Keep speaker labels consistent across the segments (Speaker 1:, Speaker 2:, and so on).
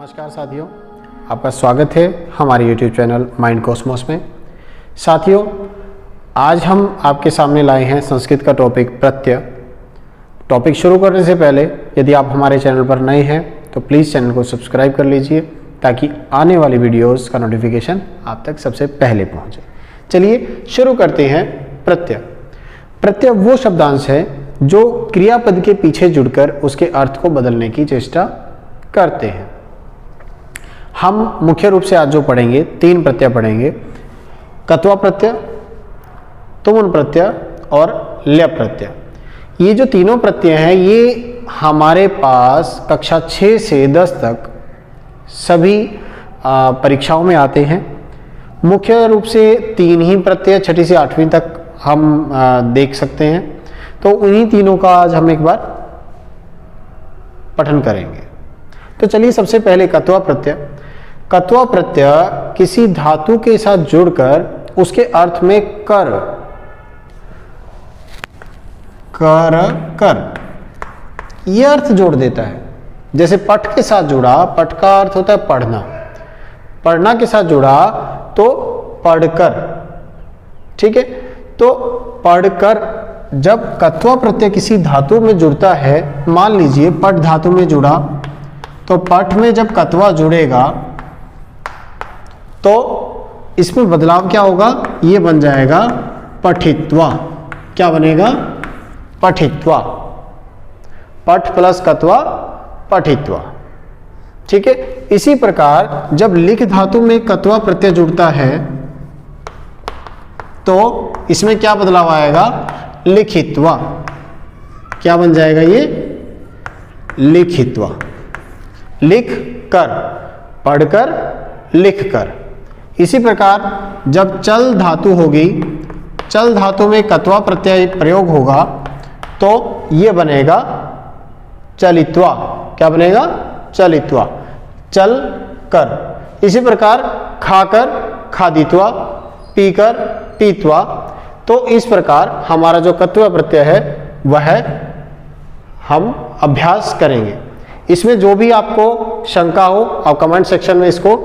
Speaker 1: नमस्कार साथियों, आपका स्वागत है हमारे YouTube चैनल माइंड कॉस्मोस में। साथियों, आज हम आपके सामने लाए हैं संस्कृत का टॉपिक प्रत्यय। टॉपिक शुरू करने से पहले यदि आप हमारे चैनल पर नए हैं तो प्लीज़ चैनल को सब्सक्राइब कर लीजिए ताकि आने वाली वीडियोस का नोटिफिकेशन आप तक सबसे पहले पहुंचे। चलिए शुरू करते हैं। प्रत्यय। प्रत्यय वो शब्दांश है जो क्रियापद के पीछे जुड़कर उसके अर्थ को बदलने की चेष्टा करते हैं। हम मुख्य रूप से आज जो पढ़ेंगे, 3 प्रत्यय पढ़ेंगे। कत्वा प्रत्यय, तुमुन प्रत्यय और ल्यप प्रत्यय। ये जो तीनों प्रत्यय हैं ये हमारे पास कक्षा 6 से 10 तक सभी परीक्षाओं में आते हैं। मुख्य रूप से 3 ही प्रत्यय 6ठी से 8वीं तक हम देख सकते हैं। तो उन्हीं तीनों का आज हम एक बार पठन करेंगे। तो चलिए सबसे पहले कत्वा प्रत्यय। कत्वा प्रत्यय किसी धातु के साथ जुड़कर उसके अर्थ में कर यह अर्थ जोड़ देता है। जैसे पठ के साथ जुड़ा, पठ का अर्थ होता है पढ़ना, पढ़ना के साथ जुड़ा तो पढ़कर। ठीक है, तो पढ़कर जब कत्वा प्रत्यय किसी धातु में जुड़ता है, मान लीजिए पठ धातु में जुड़ा, तो पठ में जब कत्वा जुड़ेगा तो इसमें बदलाव क्या होगा, ये बन जाएगा पठित्वा। क्या बनेगा? पठित्वा। पठ प्लस कत्वा पठित्वा। ठीक है, इसी प्रकार जब लिख धातु में कत्वा प्रत्यय जुड़ता है तो इसमें क्या बदलाव आएगा? लिखित्वा। क्या बन जाएगा ये? लिखित्वा। लिख कर, पढ़कर, लिख कर। इसी प्रकार जब चल धातु होगी, चल धातु में कत्वा प्रत्यय प्रयोग होगा तो ये बनेगा चलित्वा। क्या बनेगा? चलित्वा। चल कर। इसी प्रकार खाकर, खादित्वा, पीकर, पीत्वा। तो इस प्रकार हमारा जो कत्वा प्रत्यय है वह हम अभ्यास करेंगे। इसमें जो भी आपको शंका हो आप कमेंट सेक्शन में इसको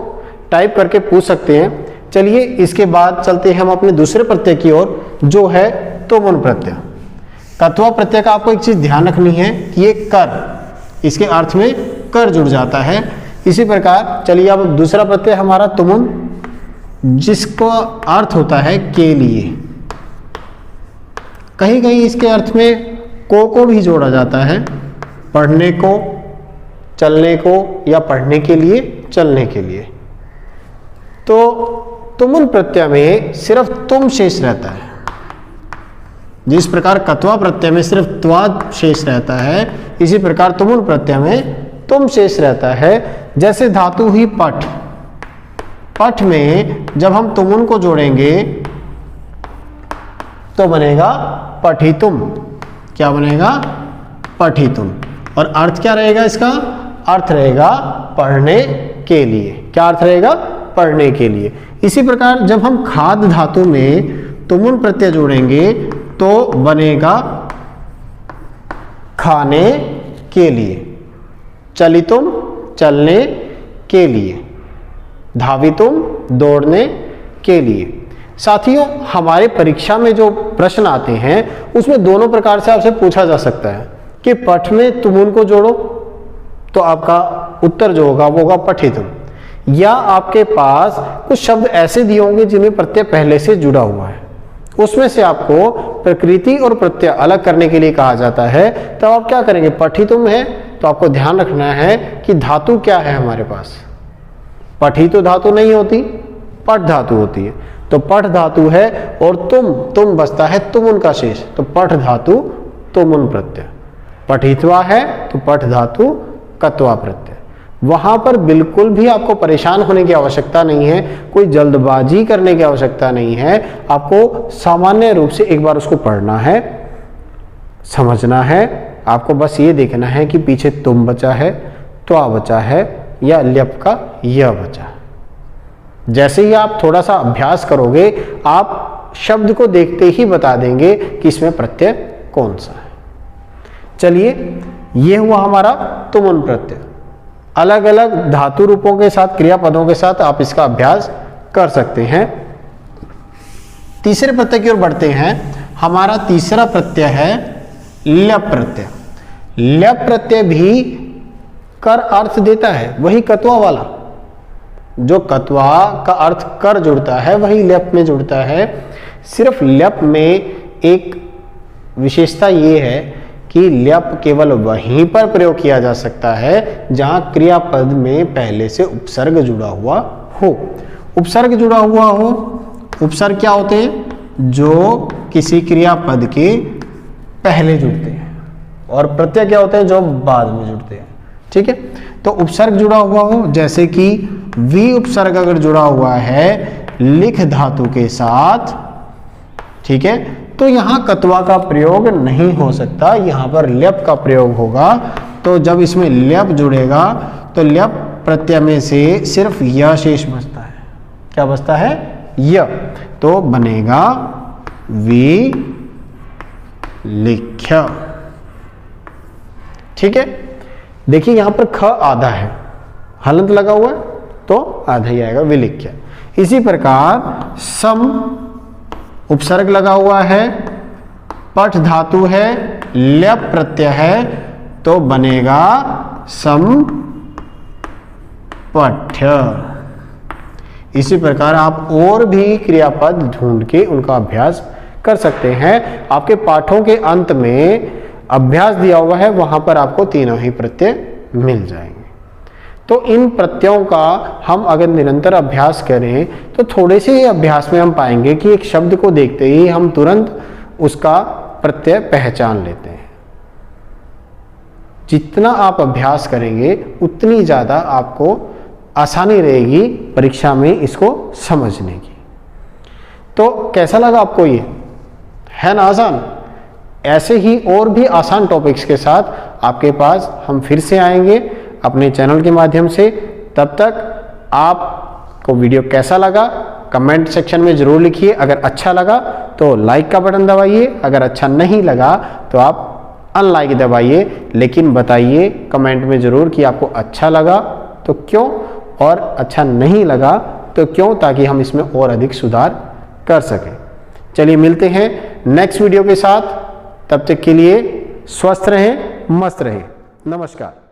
Speaker 1: टाइप करके पूछ सकते हैं। चलिए इसके बाद चलते हैं हम अपने दूसरे प्रत्यय की ओर, जो है तुमुन प्रत्यय। कत्वा प्रत्यय का आपको एक चीज ध्यान रखनी है कि ये कर, इसके अर्थ में कर जुड़ जाता है। इसी प्रकार चलिए अब दूसरा प्रत्यय हमारा तुमुन, जिसका अर्थ होता है के लिए। कहीं कहीं इसके अर्थ में को भी जोड़ा जाता है, पढ़ने को, चलने को, या पढ़ने के लिए, चलने के लिए। तो तुमुन प्रत्यय में सिर्फ तुम शेष रहता है। जिस प्रकार कत्वा प्रत्यय में सिर्फ त्वा शेष रहता है, इसी प्रकार तुमुन प्रत्यय में तुम शेष रहता है। जैसे धातु ही पठ, पठ में जब हम तुमुन को जोड़ेंगे तो बनेगा पठितुम। क्या बनेगा? पठितुम। और अर्थ क्या रहेगा इसका? अर्थ रहेगा पढ़ने के लिए। क्या अर्थ रहेगा? पढ़ने के लिए। इसी प्रकार जब हम खाद धातु में तुमुन प्रत्यय जोड़ेंगे तो बनेगा खाने के लिए। चलितुम, चलने के लिए। धावितुम, दौड़ने के लिए। साथियों, हमारे परीक्षा में जो प्रश्न आते हैं उसमें दोनों प्रकार से आपसे पूछा जा सकता है कि पठ में तुमुन को जोड़ो तो आपका उत्तर जो होगा वो होगा पठितुम, या आपके पास कुछ शब्द ऐसे दिए होंगे जिनमें प्रत्यय पहले से जुड़ा हुआ है, उसमें से आपको प्रकृति और प्रत्यय अलग करने के लिए कहा जाता है। तो आप क्या करेंगे? पठितुम है तो आपको ध्यान रखना है कि धातु क्या है हमारे पास। पठी तो धातु नहीं होती, पठ धातु होती है। तो पठ धातु है और तुम बचता है तुमुन का शेष, तो पठ धातु तुमुन प्रत्यय। पठित्वा है तो पठ धातु कत्वा प्रत्यय। वहां पर बिल्कुल भी आपको परेशान होने की आवश्यकता नहीं है, कोई जल्दबाजी करने की आवश्यकता नहीं है। आपको सामान्य रूप से एक बार उसको पढ़ना है, समझना है। आपको बस ये देखना है कि पीछे तुम बचा है, त्वा बचा है, या ल्यप का यह बचा। जैसे ही आप थोड़ा सा अभ्यास करोगे आप शब्द को देखते ही बता देंगे कि इसमें प्रत्यय कौन सा है। चलिए, यह हुआ हमारा तुमुन प्रत्यय। अलग अलग धातु रूपों के साथ, क्रियापदों के साथ आप इसका अभ्यास कर सकते हैं। तीसरे प्रत्यय की ओर बढ़ते हैं। हमारा तीसरा प्रत्यय है ल्यप प्रत्यय। ल्यप प्रत्यय भी कर अर्थ देता है, वही कत्वा वाला। जो कत्वा का अर्थ कर जुड़ता है वही ल्यप में जुड़ता है। सिर्फ ल्यप में एक विशेषता ये है कि ल्यप केवल वहीं पर प्रयोग किया जा सकता है जहां क्रियापद में पहले से उपसर्ग जुड़ा हुआ हो। उपसर्ग जुड़ा हुआ हो, उपसर्ग क्या होते हैं? जो किसी क्रियापद के पहले जुड़ते हैं, और प्रत्यय क्या होते हैं? जो बाद में जुड़ते हैं। ठीक है, तो उपसर्ग जुड़ा हुआ हो, जैसे कि वी उपसर्ग अगर जुड़ा हुआ है लिख धातु के साथ, ठीक है, तो यहां कत्वा का प्रयोग नहीं हो सकता, यहां पर ल्यप का प्रयोग होगा। तो जब इसमें ल्यप जुड़ेगा तो ल्यप प्रत्यय में से सिर्फ य शेष बचता है। क्या बचता है? य। तो बनेगा वी लिख्य। ठीक है, देखिए यहां पर ख आधा है, हलंत लगा हुआ है तो आधा ही आएगा, विलिख्य। इसी प्रकार सम उपसर्ग लगा हुआ है, पठ धातु है, ल्यप प्रत्यय है, तो बनेगा सम पठ्य। इसी प्रकार आप और भी क्रियापद ढूंढ के उनका अभ्यास कर सकते हैं। आपके पाठों के अंत में अभ्यास दिया हुआ है, वहां पर आपको तीनों ही प्रत्यय मिल जाएंगे। तो इन प्रत्ययों का हम अगर निरंतर अभ्यास करें तो थोड़े से ही अभ्यास में हम पाएंगे कि एक शब्द को देखते ही हम तुरंत उसका प्रत्यय पहचान लेते हैं। जितना आप अभ्यास करेंगे उतनी ज़्यादा आपको आसानी रहेगी परीक्षा में इसको समझने की। तो कैसा लगा आपको? ये है ना आसान? ऐसे ही और भी आसान टॉपिक्स के साथ आपके पास हम फिर से आएंगे अपने चैनल के माध्यम से। तब तक आपको वीडियो कैसा लगा कमेंट सेक्शन में ज़रूर लिखिए। अगर अच्छा लगा तो लाइक का बटन दबाइए, अगर अच्छा नहीं लगा तो आप अनलाइक दबाइए, लेकिन बताइए कमेंट में ज़रूर कि आपको अच्छा लगा तो क्यों और अच्छा नहीं लगा तो क्यों, ताकि हम इसमें और अधिक सुधार कर सकें। चलिए मिलते हैं नेक्स्ट वीडियो के साथ, तब तक के लिए स्वस्थ रहें, मस्त रहें। नमस्कार।